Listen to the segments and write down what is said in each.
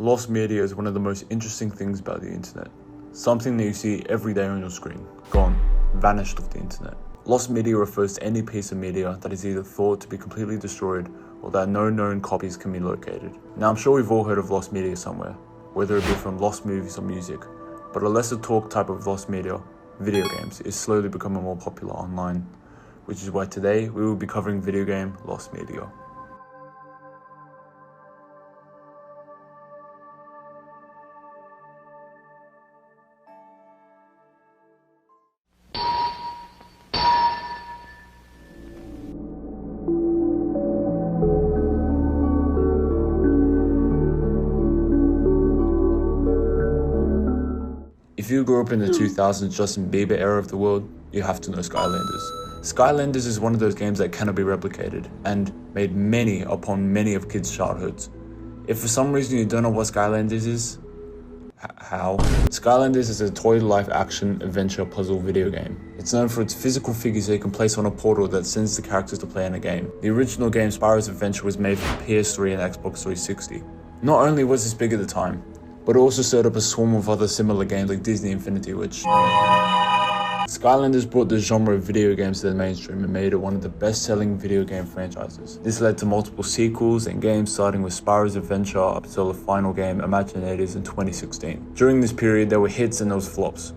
Lost media is one of the most interesting things about the internet. Something that you see every day on your screen. Gone. Vanished off the internet. Lost media refers to any piece of media that is either thought to be completely destroyed or that no known copies can be located. Now I'm sure we've all heard of lost media somewhere, whether it be from lost movies or music, but a lesser talk type of lost media, video games, is slowly becoming more popular online, which is why today we will be covering video game lost media. If you grew up in the 2000s Justin Bieber era of the world, you have to know Skylanders. Skylanders is one of those games that cannot be replicated, and made many upon many of kids' childhoods. If for some reason you don't know what Skylanders is, how? Skylanders is a toy-to-life action adventure puzzle video game. It's known for its physical figures that you can place on a portal that sends the characters to play in a game. The original game Spyro's Adventure was made for PS3 and Xbox 360. Not only was this big at the time, but it also stirred up a swarm of other similar games like Disney Infinity, which... Skylanders brought the genre of video games to the mainstream and made it one of the best-selling video game franchises. This led to multiple sequels and games, starting with Spyro's Adventure up until the final game, Imaginators, in 2016. During this period, there were hits and there was flops.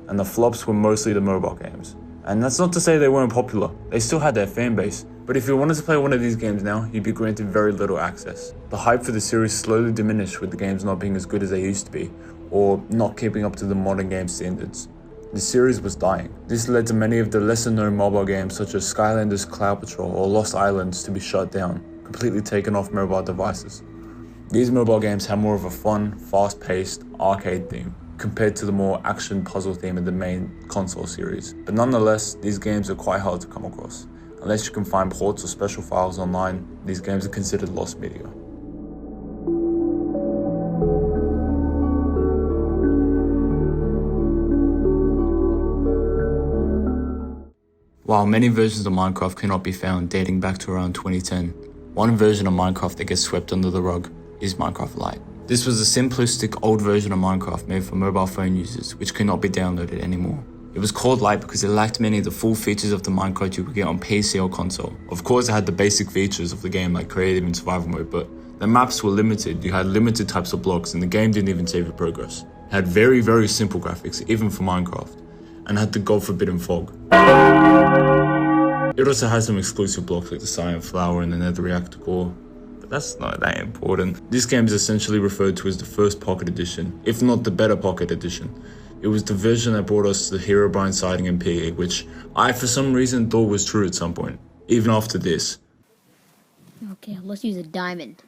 And the flops were mostly the mobile games. And that's not to say they weren't popular, they still had their fan base. But if you wanted to play one of these games now, you'd be granted very little access. The hype for the series slowly diminished with the games not being as good as they used to be, or not keeping up to the modern game standards. The series was dying. This led to many of the lesser known mobile games such as Skylanders Cloud Patrol or Lost Islands to be shut down, completely taken off mobile devices. These mobile games have more of a fun, fast-paced, arcade theme, compared to the more action puzzle theme of the main console series. But nonetheless, these games are quite hard to come across. Unless you can find ports or special files online, these games are considered lost media. While many versions of Minecraft cannot be found dating back to around 2010, one version of Minecraft that gets swept under the rug is Minecraft Lite. This was a simplistic old version of Minecraft made for mobile phone users, which cannot be downloaded anymore. It was called Lite because it lacked many of the full features of the Minecraft you could get on PC or console. Of course, it had the basic features of the game like creative and survival mode, but the maps were limited, you had limited types of blocks, and the game didn't even save your progress. It had very, very simple graphics, even for Minecraft, and had the God forbidden fog. It also had some exclusive blocks like the Silent Flower and the Nether Reactor Core, but that's not that important. This game is essentially referred to as the first Pocket Edition, if not the better Pocket Edition. It was the version that brought us to the Herobrine sighting in PE, which I for some reason thought was true at some point, even after this. Okay, let's use a diamond.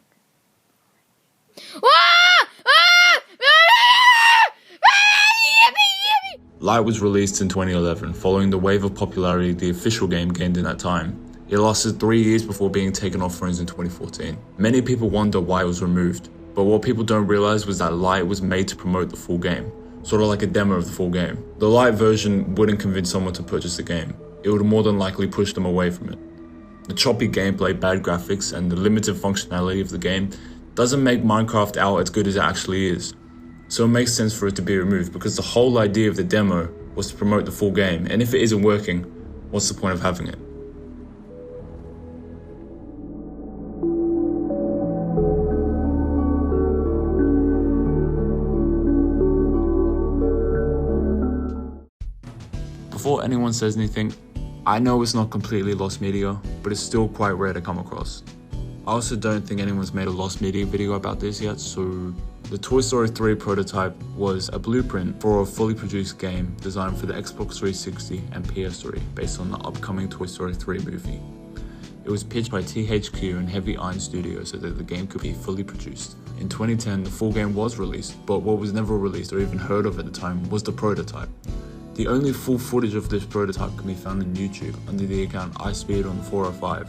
Lite was released in 2011, following the wave of popularity the official game gained in that time. It lasted 3 years before being taken off phones in 2014. Many people wonder why it was removed, but what people don't realize was that Lite was made to promote the full game. Sort of like a demo of the full game. The Lite version wouldn't convince someone to purchase the game. It would more than likely push them away from it. The choppy gameplay, bad graphics, and the limited functionality of the game doesn't make Minecraft out as good as it actually is. So it makes sense for it to be removed because the whole idea of the demo was to promote the full game, and if it isn't working, what's the point of having it? Before anyone says anything, I know it's not completely lost media, but it's still quite rare to come across. I also don't think anyone's made a lost media video about this yet, so the Toy Story 3 prototype was a blueprint for a fully produced game designed for the Xbox 360 and PS3 based on the upcoming Toy Story 3 movie. It was pitched by THQ and Heavy Iron Studios so that the game could be fully produced. In 2010, the full game was released, but what was never released or even heard of at the time was the prototype. The only full footage of this prototype can be found on YouTube under the account iSpeed405.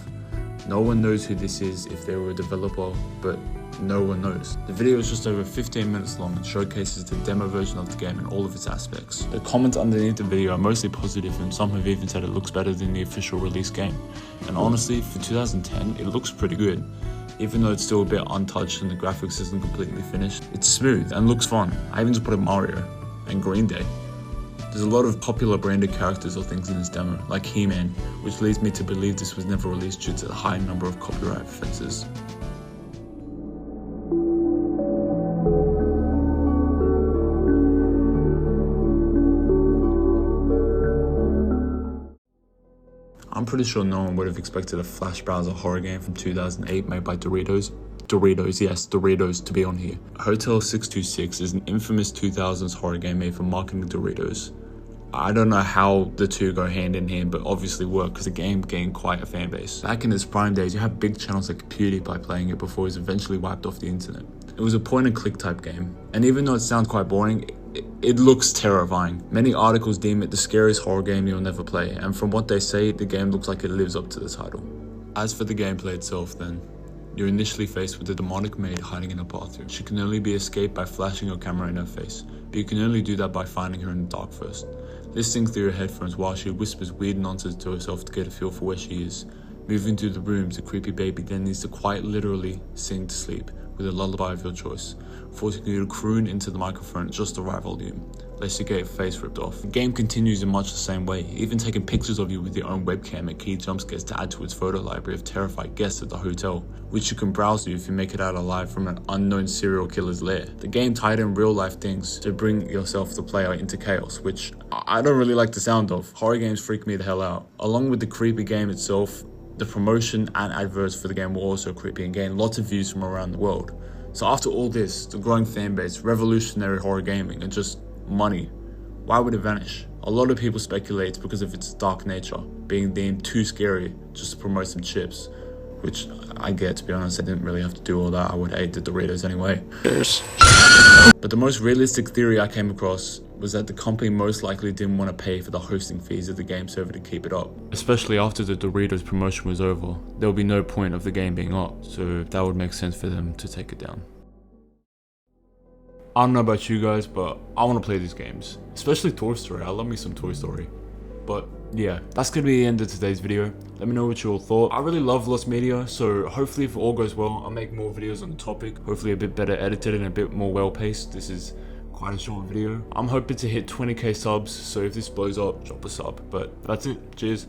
No one knows who this is if they were a developer, but no one knows. The video is just over 15 minutes long and showcases the demo version of the game in all of its aspects. The comments underneath the video are mostly positive and some have even said it looks better than the official release game. And honestly, for 2010, it looks pretty good. Even though it's still a bit untouched and the graphics isn't completely finished, it's smooth and looks fun. I even just put Mario and Green Day. There's a lot of popular branded characters or things in this demo, like He-Man, which leads me to believe this was never released due to the high number of copyright offenses. I'm pretty sure no one would have expected a flash browser horror game from 2008 made by Doritos. Yes, Doritos to be on here. Hotel 626 is an infamous 2000s horror game made for marketing Doritos. I don't know how the two go hand in hand, but obviously work because the game gained quite a fan base. Back in its prime days, you had big channels like PewDiePie playing it before it was eventually wiped off the internet. It was a point and click type game, and even though it sounds quite boring, it looks terrifying. Many articles deem it the scariest horror game you'll never play, and from what they say, the game looks like it lives up to the title. As for the gameplay itself then, you're initially faced with a demonic maid hiding in a bathroom. She can only be escaped by flashing your camera in her face, but you can only do that by finding her in the dark first. Listening through your headphones while she whispers weird nonsense to herself to get a feel for where she is. Moving through the rooms, the creepy baby then needs to quite literally sing to sleep with a lullaby of your choice, forcing you to croon into the microphone at just the right volume, lest you get your face ripped off. The game continues in much the same way, even taking pictures of you with your own webcam at key jump scares to add to its photo library of terrified guests at the hotel, which you can browse to if you make it out alive from an unknown serial killer's lair. The game tied in real life things to bring yourself, the player, into chaos, which I don't really like the sound of. Horror games freak me the hell out. Along with the creepy game itself, the promotion and adverts for the game were also creepy and gained lots of views from around the world. So after all this, the growing fan base, revolutionary horror gaming, and just money, why would it vanish? A lot of people speculate it's because of its dark nature, being deemed too scary just to promote some chips, which I get, to be honest. I didn't really have to do all that. I would hate the Doritos anyway. Cheers. But the most realistic theory I came across was that the company most likely didn't want to pay for the hosting fees of the game server to keep it up. Especially after the Doritos promotion was over, there would be no point of the game being up, so that would make sense for them to take it down. I don't know about you guys, but I want to play these games, especially Toy Story. I love me some Toy Story. But yeah, that's gonna be the end of today's video. Let me know what you all thought. I really love Lost Media, so hopefully if all goes well, I'll make more videos on the topic. Hopefully a bit better edited and a bit more well paced. This is quite a short video. I'm hoping to hit 20k subs, so if this blows up, drop a sub. But that's it. Cheers.